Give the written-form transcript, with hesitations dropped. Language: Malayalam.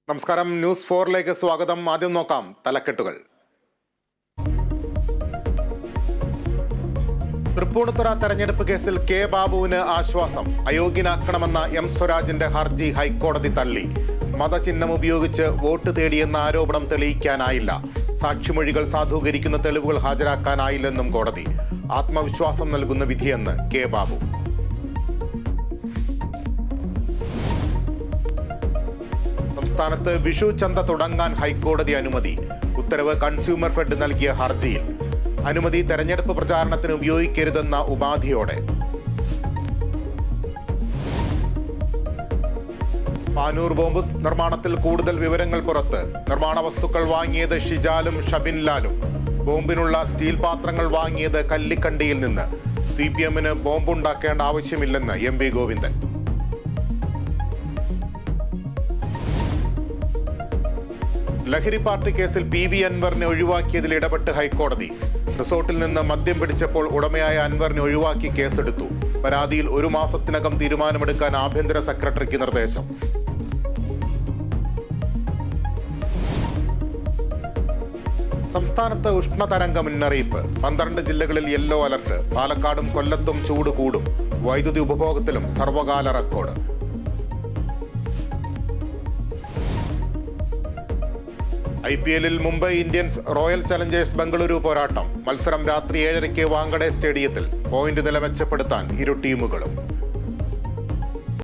നമസ്കാരം, ന്യൂസ് 4ലേക്ക് സ്വാഗതം. ആദ്യം നോക്കാം തലക്കെട്ടുകൾ. തൃപ്പൂണിത്തുറ തെരഞ്ഞെടുപ്പ് കേസിൽ കെ ബാബുവിന് ആശ്വാസം. അയോഗ്യനാക്കണമെന്ന എം സ്വരാജിന്റെ ഹർജി ഹൈക്കോടതി തള്ളി. മതചിഹ്നം ഉപയോഗിച്ച് വോട്ട് തേടിയെന്ന ആരോപണം തെളിയിക്കാനായില്ല. സാക്ഷിമൊഴികൾ സാധൂകരിക്കുന്ന തെളിവുകൾ ഹാജരാക്കാനായില്ലെന്നും കോടതി. ആത്മവിശ്വാസം നൽകുന്ന വിധിയെന്ന് കെ ബാബു. സംസ്ഥാനത്ത് വിഷു ചന്ത തുടങ്ങാൻ ഹൈക്കോടതി അനുമതി. ഉത്തരവ് കൺസ്യൂമർ ഫെഡ് നൽകിയ ഹർജിയിൽ. അനുമതി തെരഞ്ഞെടുപ്പ് പ്രചാരണത്തിന് ഉപയോഗിക്കരുതെന്ന ഉപാധിയോടെ. പാനൂർ ബോംബ് നിർമ്മാണത്തിൽ കൂടുതൽ വിവരങ്ങൾ പുറത്ത്. നിർമ്മാണ വസ്തുക്കൾ വാങ്ങിയത് ഷിജാലും ഷബിൻലാലും. ബോംബിനുള്ള സ്റ്റീൽ പാത്രങ്ങൾ വാങ്ങിയത് കല്ലിക്കണ്ടിയിൽ നിന്ന്. CPM-ന് ബോംബുണ്ടാക്കേണ്ട ആവശ്യമില്ലെന്ന് MP ഗോവിന്ദൻ. ലഹരി പാർട്ടി കേസിൽ PV അൻവറിനെ ഒഴിവാക്കിയതിൽ ഇടപെട്ട് ഹൈക്കോടതി. റിസോർട്ടിൽ നിന്ന് മദ്യം പിടിച്ചപ്പോൾ ഉടമയായ അൻവറിനെ ഒഴിവാക്കി കേസെടുത്തു. പരാതിയിൽ 1 മാസത്തിനകം തീരുമാനമെടുക്കാൻ ആഭ്യന്തര സെക്രട്ടറിക്ക് നിർദ്ദേശം. സംസ്ഥാനത്ത് ഉഷ്ണതരംഗ മുന്നറിയിപ്പ്. 12 ജില്ലകളിൽ യെല്ലോ അലർട്ട്. പാലക്കാടും കൊല്ലത്തും ചൂട് കൂടും. വൈദ്യുതി ഉപഭോഗത്തിലും സർവകാല റെക്കോർഡ്. IPL-ൽ Mumbai Indians Royal Challengers Bengaluru പോരാട്ടം. മത്സരം രാത്രി 7:30 വാങ്കഡെ സ്റ്റേഡിയത്തിൽ. പോയിന്റ് നില മെച്ചപ്പെടുത്താൻ ഇരു ടീമുകളും.